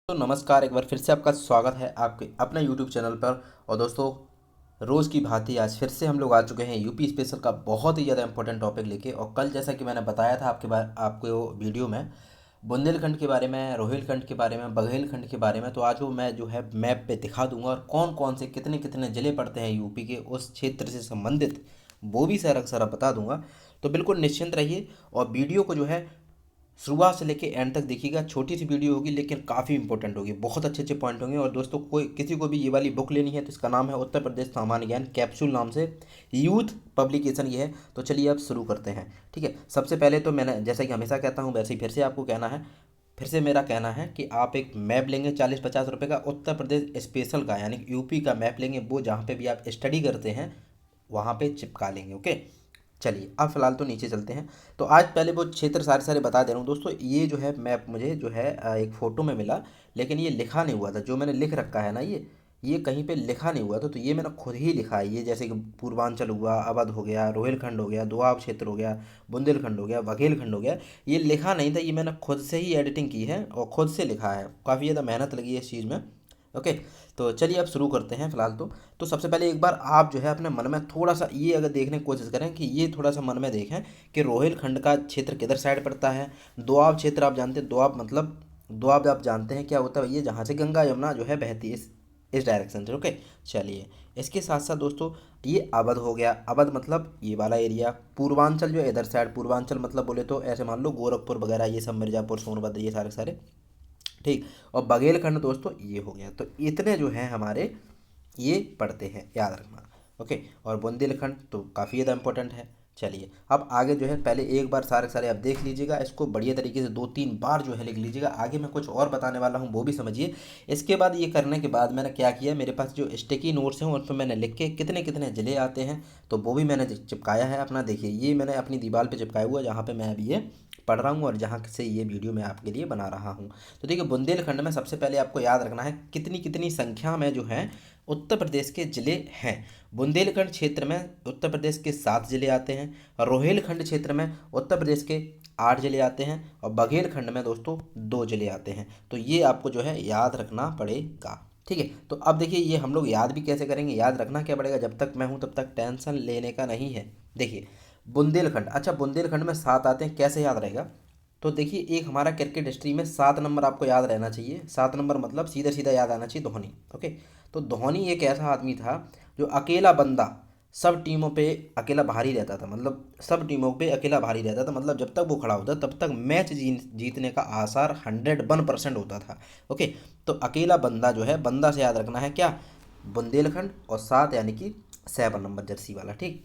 तो नमस्कार, एक बार फिर से आपका स्वागत है आपके अपने यूट्यूब चैनल पर। और दोस्तों, रोज़ की भांति आज फिर से हम लोग आ चुके हैं यूपी स्पेशल का बहुत ही ज़्यादा इंपॉर्टेंट टॉपिक लेके। और कल जैसा कि मैंने बताया था आपको वीडियो में बुंदेलखंड के बारे में, रोहिलखंड के बारे में, बघेलखंड के बारे में, तो आज वो मैं जो है मैप पे दिखा दूंगा और कौन कौन से कितने कितने ज़िले पड़ते हैं यूपी के उस क्षेत्र से संबंधित, वो भी सारा सारा बता दूंगा। तो बिल्कुल निश्चिंत रहिए और वीडियो को जो है शुरुआत से लेके एंड तक देखिएगा। छोटी सी वीडियो होगी लेकिन काफ़ी इंपॉर्टेंट होगी, बहुत अच्छे अच्छे पॉइंट होंगे। और दोस्तों, कोई किसी को भी ये वाली बुक लेनी है तो इसका नाम है उत्तर प्रदेश सामान्य ज्ञान कैप्सूल नाम से, यूथ पब्लिकेशन ये है। तो चलिए अब शुरू करते हैं। ठीक है, सबसे पहले तो मैंने जैसा कि हमेशा कहता हूँ वैसे ही फिर से आपको कहना है, फिर से मेरा कहना है कि आप एक मैप लेंगे 40-50 रुपये का, उत्तर प्रदेश स्पेशल का यानी कि यूपी का मैप लेंगे, वो जहाँ पे भी आप स्टडी करते हैं वहाँ पे चिपका लेंगे। ओके, चलिए अब फिलहाल तो नीचे चलते हैं। तो आज पहले वो क्षेत्र सारे सारे बता दे रहा हूँ दोस्तों। ये जो है मैप मुझे जो है एक फ़ोटो में मिला, लेकिन ये लिखा नहीं हुआ था। जो मैंने लिख रखा है ना, ये कहीं पे लिखा नहीं हुआ था, तो ये मैंने खुद ही लिखा है। ये जैसे कि पूर्वांचल हुआ, अवध हो गया, रोहिलखंड हो गया, दोआब क्षेत्र हो गया, बुंदेलखंड हो गया, बघेलखंड हो गया, ये लिखा नहीं था। ये मैंने खुद से ही एडिटिंग की है और खुद से लिखा है। काफ़ी ज़्यादा मेहनत लगी है इस चीज़ में। ओके, तो चलिए अब शुरू करते हैं फिलहाल तो सबसे पहले एक बार आप जो है अपने मन में थोड़ा सा ये अगर देखने की कोशिश करें कि ये थोड़ा सा मन में देखें कि रोहिलखंड का क्षेत्र किधर साइड पड़ता है। दोआब क्षेत्र आप जानते हैं, दोआब मतलब दोआब आप जानते हैं क्या होता है, ये जहाँ से गंगा यमुना जो है बहती है इस डायरेक्शन से। ओके, चलिए इसके साथ साथ दोस्तों, ये अवध हो गया। अवध मतलब ये वाला एरिया। पूर्वांचल जो है इधर साइड, पूर्वांचल मतलब बोले तो ऐसे मान लो गोरखपुर वगैरह, ये सब मिर्ज़ापुर, सोनभद्र, ये सारे सारे। ठीक, और बघेलखंड दोस्तों ये हो गया। तो इतने जो हैं हमारे ये पढ़ते हैं, याद रखना। ओके, और बुंदेलखंड तो काफ़ी ज़्यादा इंपॉर्टेंट है। चलिए अब आगे जो है पहले एक बार सारे सारे आप देख लीजिएगा, इसको बढ़िया तरीके से 2-3 बार जो है लिख लीजिएगा। आगे मैं कुछ और बताने वाला हूँ वो भी समझिए। इसके बाद ये करने के बाद मैंने क्या किया, मेरे पास जो स्टिकी नोट्स हैं उन पर मैंने लिख के कितने कितने ज़िले आते हैं तो वो भी मैंने चिपकाया है अपना। देखिए ये मैंने अपनी दीवार पर चिपकाया हुआ है जहाँ पर मैं अभी ये पढ़ रहा हूँ और जहाँ से ये वीडियो मैं आपके लिए बना रहा हूँ। तो देखिए बुंदेलखंड में सबसे पहले आपको याद रखना है कितनी कितनी संख्या में जो है उत्तर प्रदेश के ज़िले हैं। बुंदेलखंड क्षेत्र में उत्तर प्रदेश के 7 ज़िले आते हैं। रोहिलखंड क्षेत्र में उत्तर प्रदेश के 8 ज़िले आते हैं और बघेलखंड में दोस्तों 2 ज़िले आते हैं। तो ये आपको जो है याद रखना पड़ेगा। ठीक है, तो अब देखिए ये हम लोग याद भी कैसे करेंगे, याद रखना क्या पड़ेगा, जब तक मैं हूँ तब तक टेंशन लेने का नहीं है। देखिए बुंदेलखंड, अच्छा बुंदेलखंड में 7 आते हैं, कैसे याद रहेगा। तो देखिए एक हमारा क्रिकेट हिस्ट्री में 7 नंबर आपको याद रहना चाहिए। 7 नंबर मतलब सीधा सीधा याद आना चाहिए, धोनी। ओके, तो धोनी एक ऐसा आदमी था जो अकेला बंदा सब टीमों पे अकेला भारी रहता था, मतलब सब टीमों पे अकेला भारी रहता था, मतलब जब तक वो खड़ा होता तब तक मैच जीतने का आसार 101% होता था। ओके, तो अकेला बंदा जो है, बंदा से याद रखना है क्या, बुंदेलखंड, और 7 यानी कि 7 नंबर जर्सी वाला। ठीक,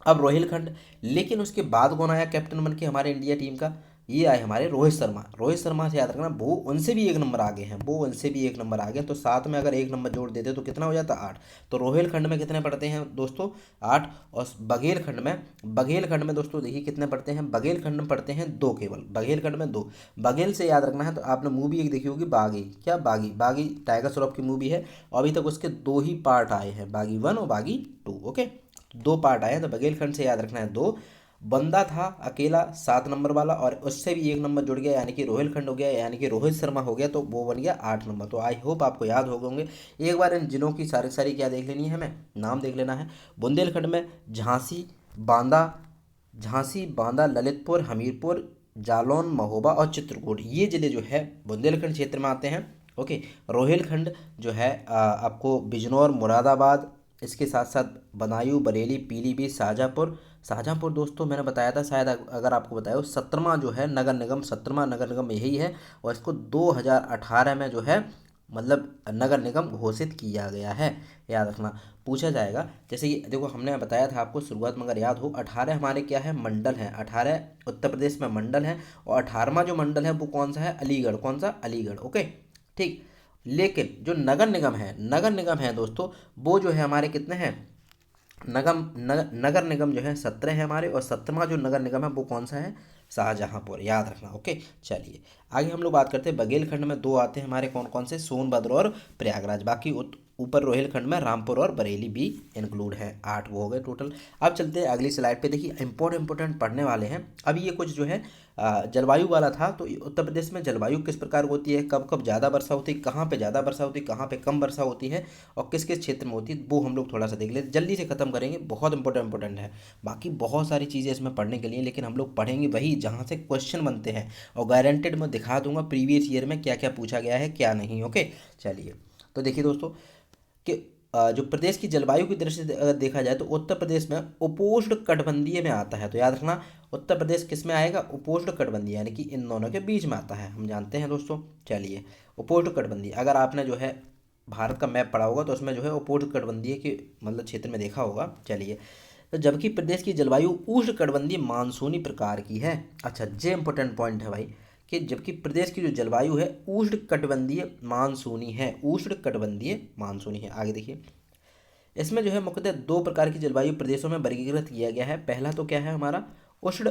अब रोहिलखंड, लेकिन उसके बाद कौन आया कैप्टन बन के हमारे इंडिया टीम का, ये आए हमारे रोहित शर्मा। रोहित शर्मा से याद रखना, वो उनसे भी 1 नंबर आगे हैं, वो उनसे भी 1 नंबर आगे हैं। तो 7 में अगर 1 नंबर जोड़ देते तो कितना हो जाता, 8। तो रोहिलखंड में कितने पढ़ते हैं दोस्तों, 8। और बघेलखंड में दोस्तों देखिए कितने पढ़ते हैं, बघेलखंड में पढ़ते हैं 2, केवल बघेलखंड में 2। बघेल से याद रखना है तो आपने मूवी एक देखी होगी बागी, क्या बागी, बागी टाइगर श्रॉफ की मूवी है और अभी तक उसके 2 ही पार्ट आए हैं, बागी 1 और बागी 2। ओके, 2 पार्ट आए हैं। तो बघेलखंड से याद रखना है 2। बंदा था अकेला 7 नंबर वाला और उससे भी 1 नंबर जुड़ गया यानी कि रोहिलखंड हो गया, यानी कि रोहित शर्मा हो गया, तो वो बन गया 8 नंबर। तो आई होप आपको याद हो गए होंगे। एक बार इन जिलों की सारी सारी क्या देख लेनी है, हमें नाम देख लेना है। बुंदेलखंड में झांसी, बांदा, ललितपुर, हमीरपुर, जालौन, महोबा और चित्रकूट, ये ज़िले जो है बुंदेलखंड क्षेत्र में आते हैं। ओके, रोहिलखंड जो है आपको बिजनौर, मुरादाबाद, इसके साथ साथ बदायूं, बरेली, पीलीभीत, शाहजहाँपुर। शाहजहाँपुर दोस्तों मैंने बताया था शायद, अगर आपको बताया हो, 17वां जो है नगर निगम, 17वां नगर निगम यही है। और इसको 2018 में जो है मतलब नगर निगम घोषित किया गया है, याद रखना। पूछा जाएगा जैसे कि देखो हमने बताया था आपको शुरुआत में, अगर याद हो, 18 हमारे क्या है, मंडल हैं। 18 उत्तर प्रदेश में मंडल हैं और 18वां जो मंडल है वो कौन सा है, अलीगढ़। कौन सा, अलीगढ़। ओके, ठीक। लेकिन जो नगर निगम है दोस्तों, वो जो है हमारे कितने हैं, नगर निगम जो है 17 है हमारे, और 17वां जो नगर निगम है वो कौन सा है, शाहजहाँपुर, याद रखना। ओके, चलिए आगे हम लोग बात करते हैं। बघेलखंड में 2 आते हैं हमारे, कौन कौन से, सोनभद्र और प्रयागराज। बाकी ऊपर रोहिलखंड में रामपुर और बरेली भी इंक्लूड है। 8 वो हो गए टोटल। अब चलते हैं अगली स्लाइड पे। देखिए इंपॉर्टेंट पढ़ने वाले हैं। अब ये कुछ जो है जलवायु वाला था। तो उत्तर प्रदेश में जलवायु किस प्रकार होती है, कब कब ज़्यादा वर्षा होती है, कहाँ पे ज़्यादा वर्षा होती है, कहाँ पे कम वर्षा होती है, और किस किस क्षेत्र में होती है, वो हम लोग थोड़ा सा देख लेते, जल्दी से खत्म करेंगे। बहुत इंपॉर्टेंट है। बाकी बहुत सारी चीज़ें इसमें पढ़ने के लिए, लेकिन हम लोग पढ़ेंगे वही जहाँ से क्वेश्चन बनते हैं, और गारंटेड मैं दिखा दूंगा प्रीवियस ईयर में क्या क्या पूछा गया है क्या नहीं। ओके चलिए, तो देखिए दोस्तों कि जो प्रदेश की जलवायु की दृष्टि से अगर देखा जाए तो उत्तर प्रदेश में उपोष्ण कटिबंधीय में आता है। तो याद रखना, उत्तर प्रदेश किस में आएगा, उपोष्ण कटिबंधीय, यानी कि इन दोनों के बीच में आता है, हम जानते हैं दोस्तों। चलिए, उपोष्ण कटिबंधीय, अगर आपने जो है भारत का मैप पढ़ा होगा तो उसमें जो है उपोष्ण कटिबंधीय के मतलब क्षेत्र में देखा होगा। चलिए, तो जबकि प्रदेश की जलवायु उष्ण कटिबंधीय मानसूनी प्रकार की है। अच्छा, ये इंपॉर्टेंट पॉइंट है भाई, कि जबकि प्रदेश की जो जलवायु है उष्ण कटिबंधीय मानसूनी है, उष्ण कटिबंधीय मानसूनी है। आगे देखिए, इसमें जो है मुख्यतः दो प्रकार की जलवायु प्रदेशों में वर्गीकृत किया गया है। पहला तो क्या है हमारा, उष्ण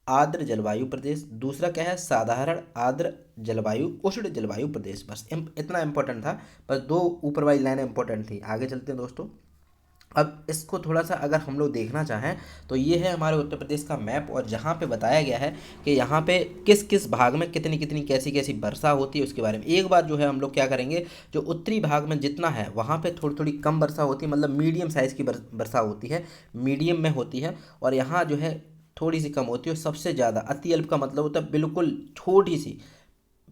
आर्द्र जलवायु प्रदेश, दूसरा क्या है, साधारण आर्द्र जलवायु उष्ण जलवायु प्रदेश। बस इतना इंपॉर्टेंट था, बस दो ऊपर वाली लाइन इंपॉर्टेंट थी। आगे चलते हैं दोस्तों। अब इसको थोड़ा सा अगर हम लोग देखना चाहें तो ये है हमारे उत्तर प्रदेश का मैप, और जहाँ पे बताया गया है कि यहाँ पे किस किस भाग में कितनी कितनी कैसी कैसी वर्षा होती है उसके बारे में। एक बार जो है हम लोग क्या करेंगे, जो उत्तरी भाग में जितना है वहाँ पे थोड़ी थोड़ी कम वर्षा होती है, मतलब मीडियम साइज़ की वर्षा होती है, मीडियम में होती है, और यहाँ जो है थोड़ी सी कम होती है। और सबसे ज़्यादा अति अल्प का मतलब होता है बिल्कुल छोटी सी,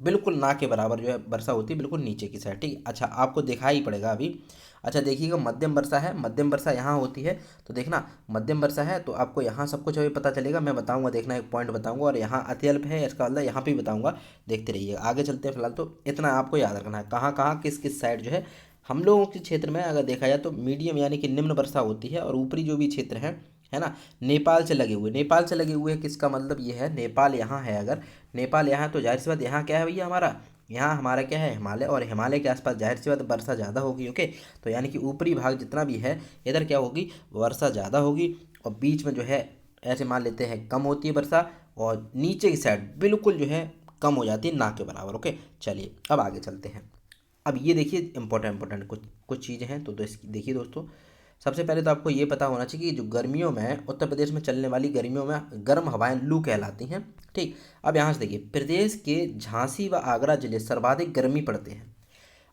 बिल्कुल ना के बराबर जो है वर्षा होती है, बिल्कुल नीचे की साइड। ठीक, अच्छा आपको दिखाई ही पड़ेगा अभी। अच्छा देखिएगा, मध्यम वर्षा है, मध्यम वर्षा यहाँ होती है। तो देखना, मध्यम वर्षा है तो आपको यहाँ सब कुछ अभी पता चलेगा, मैं बताऊंगा, देखना एक पॉइंट बताऊंगा। और यहाँ अत्यल्प है, इसका मतलब यहाँ पे भी बताऊंगा, देखते रहिए। आगे चलते हैं, फिलहाल तो इतना आपको याद रखना है, कहाँ कहाँ किस किस साइड जो है हम लोगों के क्षेत्र में अगर देखा जाए तो मीडियम यानी कि निम्न वर्षा होती है। और ऊपरी जो भी क्षेत्र है ना, नेपाल से लगे हुए, नेपाल से लगे हुए किसका मतलब ये है, नेपाल यहाँ है, अगर नेपाल यहाँ है तो जाहिर सी बात यहाँ क्या है भैया हमारा, यहाँ हमारा क्या है, हिमालय, और हिमालय के आसपास जाहिर सी बात वर्षा ज़्यादा होगी। ओके, तो यानी कि ऊपरी भाग जितना भी है इधर क्या होगी, वर्षा ज़्यादा होगी, और बीच में जो है ऐसे मान लेते हैं कम होती है वर्षा, और नीचे की साइड बिल्कुल जो है कम हो जाती है, ना के बराबर। ओके चलिए, अब आगे चलते हैं। अब ये देखिए इंपॉर्टेंट कुछ कुछ चीज़ें हैं। तो देखिए दोस्तों, सबसे पहले तो आपको ये पता होना चाहिए कि जो गर्मियों में उत्तर प्रदेश में चलने वाली गर्मियों में गर्म हवाएं लू कहलाती हैं। ठीक, अब यहाँ से देखिए, प्रदेश के झांसी व आगरा जिले सर्वाधिक गर्मी पड़ते हैं।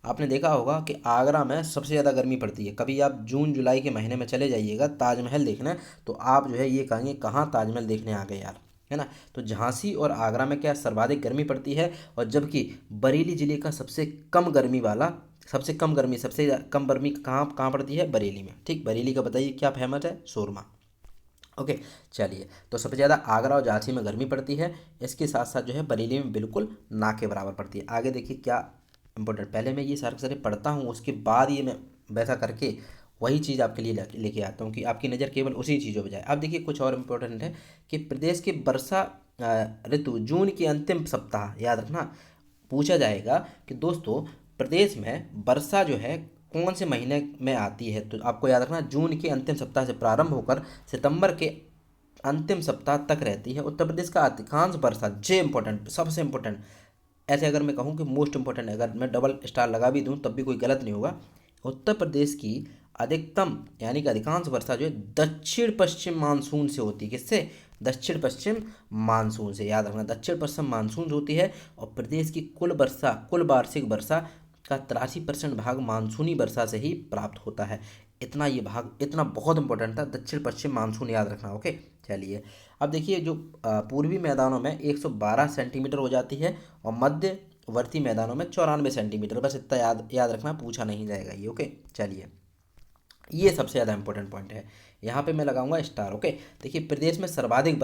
आपने देखा होगा कि आगरा में सबसे ज़्यादा गर्मी पड़ती है। कभी आप जून जुलाई के महीने में चले जाइएगा ताजमहल देखने, तो आप जो है ये कहेंगे कहाँ ताजमहल देखने आ गए यार, है ना। तो झांसी और आगरा में क्या सर्वाधिक गर्मी पड़ती है, और जबकि बरेली जिले का सबसे कम गर्मी वाला, सबसे कम गर्मी कहाँ कहाँ पड़ती है, बरेली में। ठीक, बरेली का बताइए क्या फेमस है, शोरमा। ओके चलिए, तो सबसे ज़्यादा आगरा और झांसी में गर्मी पड़ती है, इसके साथ साथ जो है बरेली में बिल्कुल ना के बराबर पड़ती है। आगे देखिए क्या इंपॉर्टेंट, पहले मैं ये सारे सारे पढ़ता हूँ, उसके बाद ये मैं वैसा करके वही चीज़ आपके लिए लेके आता हूँ कि आपकी नज़र केवल उसी चीज़ों पर जाए। अब देखिए कुछ और इम्पोर्टेंट है कि प्रदेश के वर्षा ऋतु जून के अंतिम सप्ताह, याद रखना, पूछा जाएगा कि दोस्तों प्रदेश में वर्षा जो है कौन से महीने में आती है। तो आपको याद रखना, जून के अंतिम सप्ताह से प्रारंभ होकर सितंबर के अंतिम सप्ताह तक रहती है। उत्तर प्रदेश का अधिकांश वर्षा, जे इंपॉर्टेंट, सबसे इंपॉर्टेंट, ऐसे अगर मैं कहूँ कि मोस्ट इंपॉर्टेंट, अगर मैं डबल स्टार लगा भी दूँ तब भी कोई गलत नहीं होगा, उत्तर प्रदेश की अधिकतम यानी कि अधिकांश वर्षा जो है दक्षिण पश्चिम मानसून से होती है। किससे, दक्षिण पश्चिम मानसून से, याद रखना दक्षिण पश्चिम मानसून से होती है। और प्रदेश की कुल वर्षा, कुल वार्षिक वर्षा का 83% भाग मानसूनी वर्षा से ही प्राप्त होता है। इतना ये भाग, इतना बहुत इंपॉर्टेंट था, दक्षिण पश्चिम मानसून याद रखना। ओके चलिए, अब देखिए जो पूर्वी मैदानों में 112 सेंटीमीटर हो जाती है, और मध्यवर्ती मैदानों में 94 सेंटीमीटर। बस इतना याद याद रखना, पूछा नहीं जाएगा ये। ओके चलिए, ये सबसे ज़्यादा इंपॉर्टेंट पॉइंट है, यहाँ पे मैं लगाऊंगा स्टार। ओके, देखिए प्रदेश में सर्वाधिक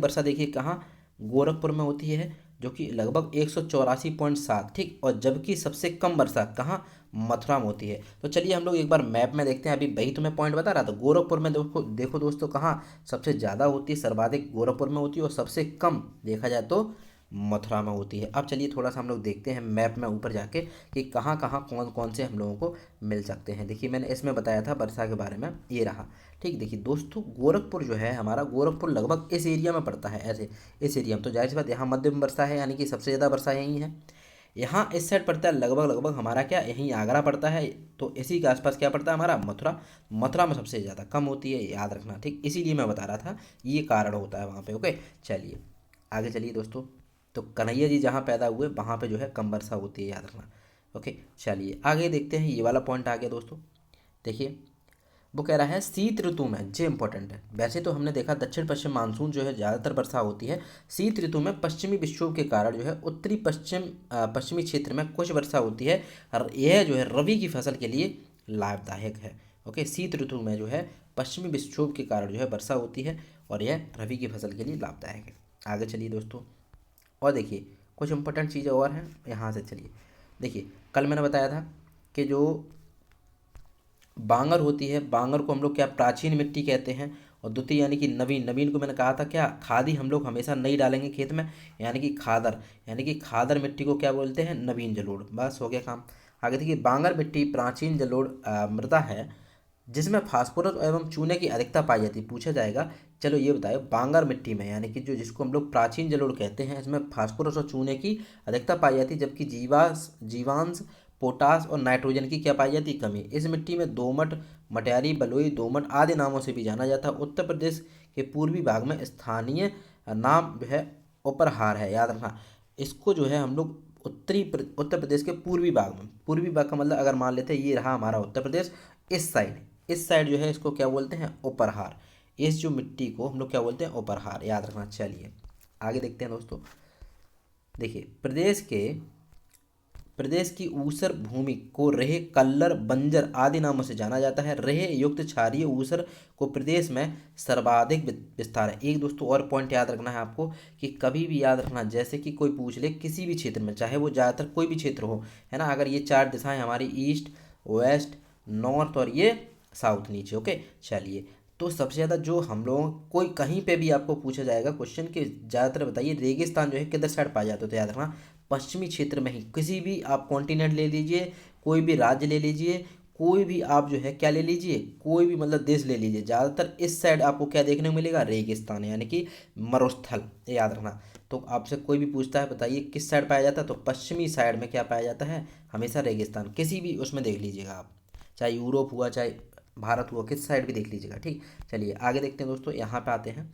वर्षा देखिए कहाँ, गोरखपुर में होती है, जो कि लगभग 184.7। ठीक, और जबकि सबसे कम वर्षा कहाँ, मथुरा में होती है। तो चलिए हम लोग एक बार मैप में देखते हैं, अभी वही तो मैं पॉइंट बता रहा था। गोरखपुर में देखो देखो दोस्तों, कहाँ सबसे ज़्यादा होती है, सर्वाधिक गोरखपुर में होती है, और सबसे कम देखा जाए तो मथुरा में होती है। अब चलिए थोड़ा सा हम लोग देखते हैं मैप में ऊपर जाके कि कहाँ कहाँ कौन कौन से हम लोगों को मिल सकते हैं। देखिए मैंने इसमें बताया था वर्षा के बारे में, ये रहा। ठीक, देखिए दोस्तों, गोरखपुर जो है हमारा, गोरखपुर लगभग इस एरिया में पड़ता है, ऐसे इस एरिया में। तो जाहिर सी बात यहाँ मध्यम वर्षा है, यानी कि सबसे ज़्यादा वर्षा यहीं है। यहाँ इस साइड पड़ता है लगभग लगभग हमारा क्या, यहीं आगरा पड़ता है, तो इसी के आसपास क्या पड़ता है हमारा, मथुरा। मथुरा में सबसे ज़्यादा कम होती है, याद रखना, ठीक, इसीलिए मैं बता रहा था ये कारण होता है वहाँ पे। ओके, चलिए आगे चलिए दोस्तों। तो कन्हैया जी जहाँ पैदा हुए वहाँ पे जो है कम वर्षा होती है, याद रखना। ओके, चलिए आगे देखते हैं, ये वाला पॉइंट आ गया दोस्तों। देखिए वो कह रहा है शीत ऋतु में, ये इंपॉर्टेंट है। वैसे तो हमने देखा दक्षिण पश्चिम मानसून जो है ज़्यादातर वर्षा होती है, शीत ऋतु में पश्चिमी विक्षोभ के कारण जो है उत्तरी पश्चिमी क्षेत्र में कुछ वर्षा होती है, और यह जो है रबी की फसल के लिए लाभदायक है। ओके, शीत ऋतु में जो है पश्चिमी विक्षोभ के कारण जो है वर्षा होती है, और यह रबी की फसल के लिए लाभदायक है। आगे चलिए दोस्तों, और देखिए कुछ इंपॉर्टेंट चीज़ें और हैं यहाँ से। चलिए देखिए, कल मैंने बताया था कि जो बांगर होती है, बांगर को हम लोग क्या प्राचीन मिट्टी कहते हैं, और द्वितीय यानी कि नवीन, नवीन को मैंने कहा था क्या, खादी हम लोग हमेशा नहीं डालेंगे खेत में, यानी कि खादर, यानी कि खादर मिट्टी को क्या बोलते हैं, नवीन जलोढ़। बस हो गया काम। आगे देखिए, बांगर मिट्टी प्राचीन जलोढ़ मृदा है जिसमें फास्फोरस एवं चूने की अधिकता पाई जाती है। पूछा जाएगा, चलो ये बताओ, बांगर मिट्टी में यानी कि जो जिसको हम लोग प्राचीन जलोढ़ कहते हैं, इसमें फास्फोरस और चूने की अधिकता पाई जाती है, जबकि जीवांश, पोटास और नाइट्रोजन की क्या पाई जाती है, कमी। इस मिट्टी में दोमट, मटयारी, बलुई, दोमट आदि नामों से भी जाना जाता है। उत्तर प्रदेश के पूर्वी भाग में स्थानीय नाम जो है उपरहार है, याद रखना। इसको जो है हम लोग उत्तर प्रदेश के पूर्वी भाग में, पूर्वी भाग का मतलब अगर मान लेते हैं ये रहा हमारा उत्तर प्रदेश, इस साइड जो है इसको क्या बोलते हैं, उपरहार। इस जो मिट्टी को हम लोग क्या बोलते हैं, उपरहार, याद रखना। चलिए आगे देखते हैं दोस्तों। देखिए प्रदेश की ऊसर भूमि को रेह, कल्लर, बंजर आदि नामों से जाना जाता है। रेह युक्त क्षारीय ऊसर को प्रदेश में सर्वाधिक विस्तार है। एक दोस्तों और पॉइंट याद रखना है आपको, कि कभी भी याद रखना, जैसे कि कोई पूछ ले किसी भी क्षेत्र में, चाहे वो ज़्यादातर कोई भी क्षेत्र हो, है ना, अगर ये चार दिशाएं हमारी ईस्ट, वेस्ट, नॉर्थ और ये साउथ नीचे। ओके, चलिए, तो सबसे ज़्यादा जो हम लोग कोई कहीं पे भी आपको पूछा जाएगा क्वेश्चन कि ज़्यादातर बताइए रेगिस्तान जो है किधर साइड पाया जाता है, तो याद रखना पश्चिमी क्षेत्र में ही। किसी भी आप कॉन्टिनेंट ले लीजिए, कोई भी राज्य ले लीजिए, कोई भी आप जो है क्या ले लीजिए, कोई भी मतलब देश ले लीजिए, ज़्यादातर इस साइड आपको क्या देखने को मिलेगा, रेगिस्तान यानी कि मरुस्थल, ये याद रखना। तो आपसे कोई भी पूछता है बताइए किस साइड पाया जाता है, तो पश्चिमी साइड में क्या पाया जाता है, हमेशा रेगिस्तान। किसी भी उसमें देख लीजिएगा आप, चाहे यूरोप हुआ, चाहे भारत हुआ, किस साइड भी देख लीजिएगा, ठीक। चलिए आगे देखते हैं दोस्तों, यहाँ पे आते हैं।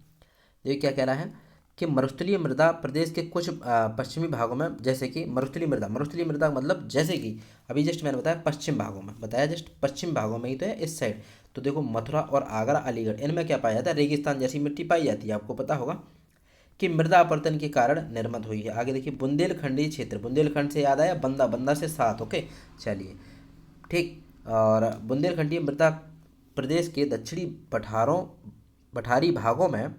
देखिए क्या कह रहा है कि मरुस्थलीय मृदा प्रदेश के कुछ पश्चिमी भागों में, जैसे कि मरुस्थलीय मृदा मतलब जैसे कि अभी जस्ट मैंने बताया पश्चिम भागों में, बताया जस्ट पश्चिम भागों में ही तो है इस साइड। तो देखो मथुरा और आगरा, अलीगढ़, इनमें क्या पाया जाता है, रेगिस्तान जैसी मिट्टी पाई जाती है। आपको पता होगा कि मृदा अपरदन के कारण निर्मित हुई है। आगे देखिए, बुंदेलखंडी क्षेत्र, बुंदेलखंड से याद आया, बंदा, बंदा से सात। ओके, चलिए ठीक। और बुंदेलखंडी मृदा प्रदेश के दक्षिणी पठारी भागों में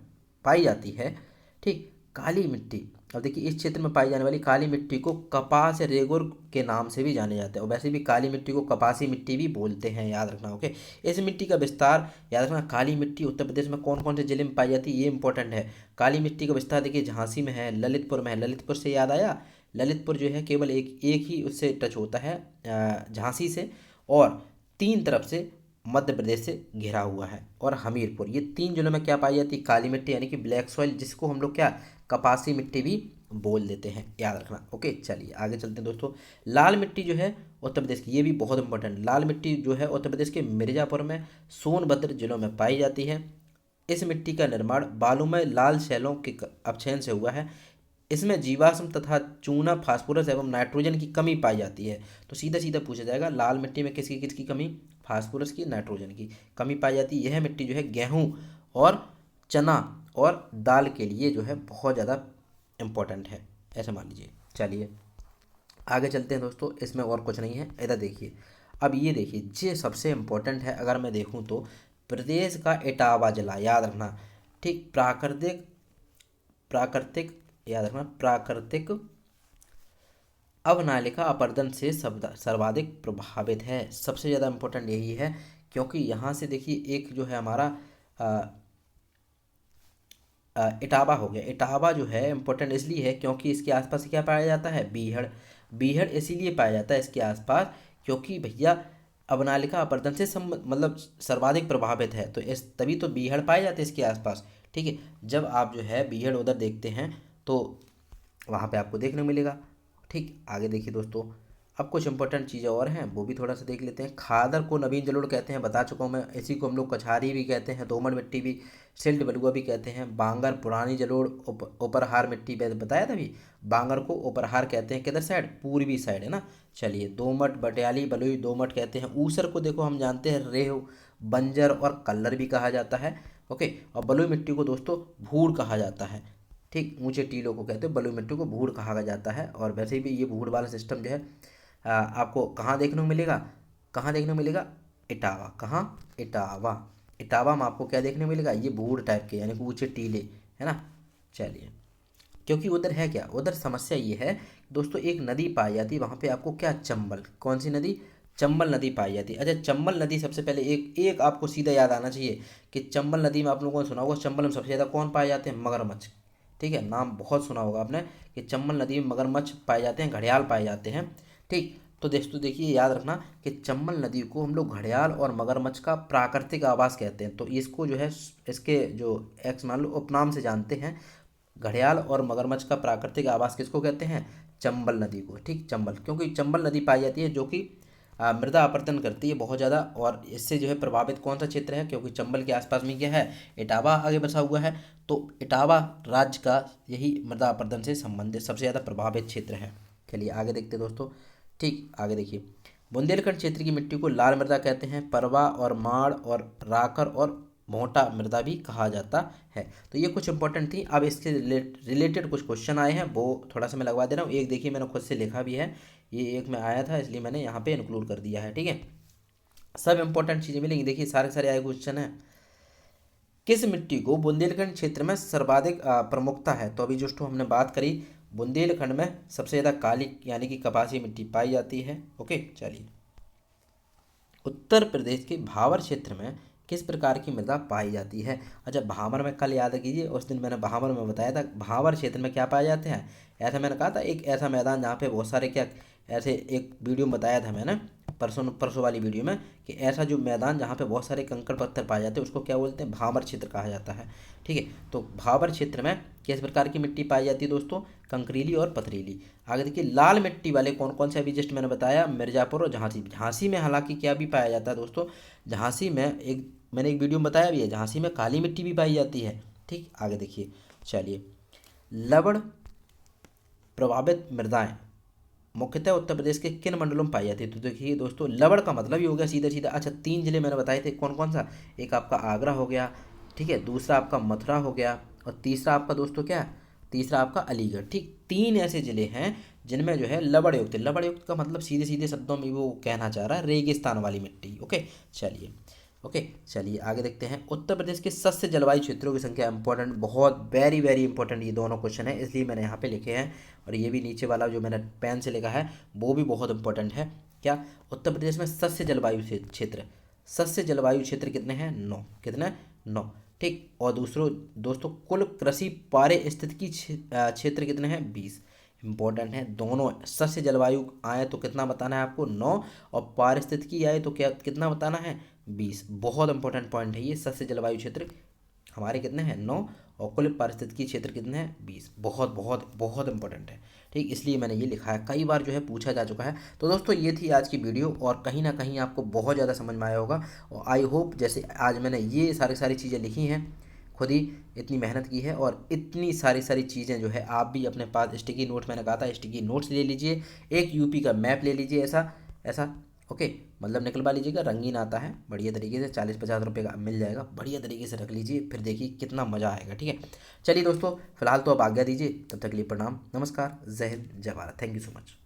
पाई जाती है, ठीक। काली मिट्टी, अब देखिए इस क्षेत्र में पाई जाने वाली काली मिट्टी को कपास या रेगुर के नाम से भी जाने जाते हैं, और वैसे भी काली मिट्टी को कपासी मिट्टी भी बोलते हैं, याद रखना। ओके, इस मिट्टी का विस्तार याद रखना, काली मिट्टी उत्तर प्रदेश में कौन कौन से जिले में पाई जाती है, ये इंपॉर्टेंट है। काली मिट्टी का विस्तार देखिए झांसी में है, ललितपुर में है। ललितपुर से याद आया, ललितपुर जो है केवल एक एक ही उससे टच होता है, झांसी से, और तीन तरफ से मध्य प्रदेश से घिरा हुआ है, और हमीरपुर, ये तीन जिलों में क्या पाई जाती है, काली मिट्टी यानी कि ब्लैक सॉइल, जिसको हम लोग क्या कपासी मिट्टी भी बोल देते हैं, याद रखना। ओके, चलिए आगे चलते हैं दोस्तों। लाल मिट्टी जो है उत्तर प्रदेश की, ये भी बहुत इंपॉर्टेंट, लाल मिट्टी जो है उत्तर प्रदेश के मिर्जापुर में, सोनभद्र जिलों में पाई जाती है। इस मिट्टी का निर्माण बालूमय लाल शैलों के अपक्षयन से हुआ है। इसमें जीवाश्म तथा चूना, फास्फोरस एवं नाइट्रोजन की कमी पाई जाती है। तो सीधा सीधा पूछा जाएगा, लाल मिट्टी में किसकी किसकी कमी, फास्फोरस की, नाइट्रोजन की कमी पाई जाती है। यह मिट्टी जो है गेहूं और चना और दाल के लिए जो है बहुत ज़्यादा इम्पोर्टेंट है, ऐसा मान लीजिए। चलिए आगे चलते हैं दोस्तों, इसमें और कुछ नहीं है, इधर देखिए। अब ये देखिए, ये सबसे इम्पोर्टेंट है अगर मैं देखूँ तो, प्रदेश का इटावा जिला, याद रखना, ठीक। प्राकृतिक प्राकृतिक याद रखना, प्राकृतिक अवनालिका अपरदन से सर्वाधिक प्रभावित है। सबसे ज़्यादा इम्पोर्टेंट यही है, क्योंकि यहाँ से देखिए एक जो है हमारा इटावा हो गया। इटावा जो है इम्पोर्टेंट इसलिए है क्योंकि इसके आसपास क्या पाया जाता है, बीहड़। बीहड़ इसीलिए पाया जाता है इसके आसपास क्योंकि भैया अवनालिका अपरदन से मतलब सर्वाधिक प्रभावित है, तो इस तभी तो बीहड़ पाए जाते हैं इसके आसपास, ठीक है। जब आप जो है बीहड़ उधर देखते हैं तो वहाँ पे आपको देखने को मिलेगा, ठीक, आगे देखिए दोस्तों, अब कुछ इंपॉर्टेंट चीज़ें और हैं वो भी थोड़ा सा देख लेते हैं। खादर को नवीन जलोढ़ कहते हैं, बता चुका हूँ मैं। इसी को हम लोग कछारी भी कहते हैं, दोमट मिट्टी भी, सिल्ट बलुआ भी कहते हैं। बांगर पुरानी जलोढ़, उपरहार मिट्टी पे बताया था अभी, बांगर को उपरहार कहते हैं। किधर साइड? पूर्वी साइड है ना। चलिए, दोमट, बटियाली, बलुई, दोमट कहते हैं। ऊसर को देखो हम जानते हैं रेव, बंजर और कल्लर भी कहा जाता है। ओके, और बलुई मिट्टी को दोस्तों भूड़ कहा जाता है। ठीक, ऊंचे टीलों को कहते हैं, बलुई मिट्टी को भूड़ कहा जाता है। और वैसे भी ये भूड़ वाला सिस्टम जो है आपको कहाँ देखने को मिलेगा? कहाँ देखने को मिलेगा? इटावा। कहाँ? इटावा। इटावा में आपको क्या देखने को मिलेगा? ये भूड़ टाइप के, यानी कि ऊंचे टीले, है ना। चलिए, क्योंकि उधर है क्या, उधर समस्या ये है दोस्तों, एक नदी पाई जाती है वहाँ पे आपको, क्या? चंबल। कौन सी नदी? चंबल नदी पाई जाती है। अच्छा, चंबल नदी सबसे पहले एक एक आपको सीधा याद आना चाहिए कि चंबल नदी में आप लोगों ने सुना होगा, चंबल में सबसे ज़्यादा कौन पाए जाते हैं? मगरमच्छ। ठीक है, नाम बहुत सुना होगा आपने कि चंबल नदी में मगरमच्छ पाए जाते हैं, घड़ियाल पाए जाते हैं। ठीक, तो दोस्तों देखिए, याद रखना कि चंबल नदी को हम लोग घड़ियाल और मगरमच्छ का प्राकृतिक आवास कहते हैं। तो इसको जो है, इसके जो एक्स मान लो उपनाम से जानते हैं, घड़ियाल और मगरमच्छ का प्राकृतिक आवास किसको कहते हैं? चंबल नदी को। ठीक, चंबल, क्योंकि चंबल नदी पाई जाती है जो कि मृदा अपरदन करती है बहुत ज़्यादा, और इससे जो है प्रभावित कौन सा क्षेत्र है? क्योंकि चंबल के आसपास में क्या है? इटावा आगे बसा हुआ है। तो इटावा राज्य का यही मृदा अपरदन से संबंधित सबसे ज़्यादा प्रभावित क्षेत्र है। चलिए आगे देखते हैं दोस्तों। ठीक, आगे देखिए, बुंदेलखंड क्षेत्र की मिट्टी को लाल मृदा कहते हैं। परवा और माड़ और राकर और मोटा मृदा भी कहा जाता है। तो ये कुछ इंपॉर्टेंट थी। अब इसके रिलेटेड कुछ क्वेश्चन आए हैं, वो थोड़ा सा मैं लगवा दे रहा हूँ। एक देखिए, मैंने खुद से लिखा भी है, ये एक में आया था इसलिए मैंने यहाँ पे इंक्लूड कर दिया है। ठीक है, सब इंपॉर्टेंट चीज़ें मिलेंगी। देखिए, सारे सारे आए क्वेश्चन है। किस मिट्टी को बुंदेलखंड क्षेत्र में सर्वाधिक प्रमुखता है? तो अभी जो हमने बात करी, बुंदेलखंड में सबसे ज़्यादा काली यानी कि कपासी मिट्टी पाई जाती है। ओके, चलिए, उत्तर प्रदेश के भावर क्षेत्र में किस प्रकार की मृदा पाई जाती है? अच्छा, भावर में कल याद कीजिए, उस दिन मैंने भावर में बताया था, भावर क्षेत्र में क्या पाए जाते हैं? ऐसा मैंने कहा था, एक ऐसा मैदान जहाँ पे बहुत सारे क्या, ऐसे एक वीडियो में बताया था मैंने, परसों परसों वाली वीडियो में, कि ऐसा जो मैदान जहाँ पे बहुत सारे कंकड़ पत्थर पाए जाते हैं उसको क्या बोलते हैं? भावर क्षेत्र कहा जाता है। ठीक है, तो भावर क्षेत्र में किस प्रकार की मिट्टी पाई जाती है दोस्तों? कंकरीली और पथरीली। आगे देखिए, लाल मिट्टी वाले कौन कौन से, अभी जस्ट मैंने बताया, मिर्ज़ापुर और झांसी। झांसी में हालांकि क्या भी पाया जाता है दोस्तों? झांसी में मैंने एक वीडियो में बताया भी है, झांसी में काली मिट्टी भी पाई जाती है। ठीक, आगे देखिए, चलिए, लवण प्रभावित मृदाएं मुख्यतः उत्तर प्रदेश के किन मंडलों में पाई जाती है? तो देखिए दोस्तों, लवण का मतलब ही हो गया सीधा सीधा। अच्छा, 3 जिले मैंने बताए थे, कौन कौन सा? एक आपका आगरा हो गया, ठीक है, दूसरा आपका मथुरा हो गया, और तीसरा आपका दोस्तों क्या? तीसरा आपका अलीगढ़। ठीक, 3 ऐसे जिले हैं जिनमें जो है लवण युक्त। लवण युक्त का मतलब सीधे सीधे शब्दों में वो कहना चाह रहा है रेगिस्तान वाली मिट्टी। ओके, चलिए, ओके, चलिए आगे देखते हैं। उत्तर प्रदेश के सस्य जलवायु क्षेत्रों की संख्या, इंपॉर्टेंट, बहुत वेरी वेरी इंपॉर्टेंट ये दोनों क्वेश्चन है, इसलिए मैंने यहाँ पे लिखे हैं। और ये भी नीचे वाला जो मैंने पेन से लिखा है वो भी बहुत इंपॉर्टेंट है। क्या? उत्तर प्रदेश में सस्य जलवायु क्षेत्र, सस्य जलवायु क्षेत्र कितने हैं? 9। कितने? 9। ठीक, और दूसरों दोस्तों, कुल कृषि पारिस्थितिकी क्षेत्र कितने हैं? 20। इंपॉर्टेंट है दोनों। सस्य जलवायु आए तो कितना बताना है आपको? 9। और पारिस्थितिकी आए तो क्या कितना बताना है? 20। बहुत इंपॉर्टेंट पॉइंट है ये। सस्य जलवायु क्षेत्र हमारे कितने हैं? 9। और कुल पारिस्थितिकी क्षेत्र कितने हैं? 20। बहुत बहुत बहुत इंपॉर्टेंट है। ठीक, इसलिए मैंने ये लिखा है, कई बार जो है पूछा जा चुका है। तो दोस्तों ये थी आज की वीडियो, और कहीं ना कहीं आपको बहुत ज़्यादा समझ में आया होगा। और आई होप, जैसे आज मैंने ये सारी चीज़ें लिखी हैं, खुद ही इतनी मेहनत की है, और इतनी सारी चीज़ें जो है आप भी अपने पास स्टिकी नोट, मैंने कहा था स्टिकी नोट्स ले लीजिए, एक यूपी का मैप ले लीजिए, ऐसा ऐसा, ओके, मतलब निकलवा लीजिएगा, रंगीन आता है बढ़िया तरीके से, 40-50 रुपये का मिल जाएगा, बढ़िया तरीके से रख लीजिए, फिर देखिए कितना मज़ा आएगा। ठीक है, चलिए दोस्तों, फिलहाल तो आप आज्ञा दीजिए, तब तक के लिए प्रणाम, नमस्कार, जय हिंद, जय Bharat, thank you so much.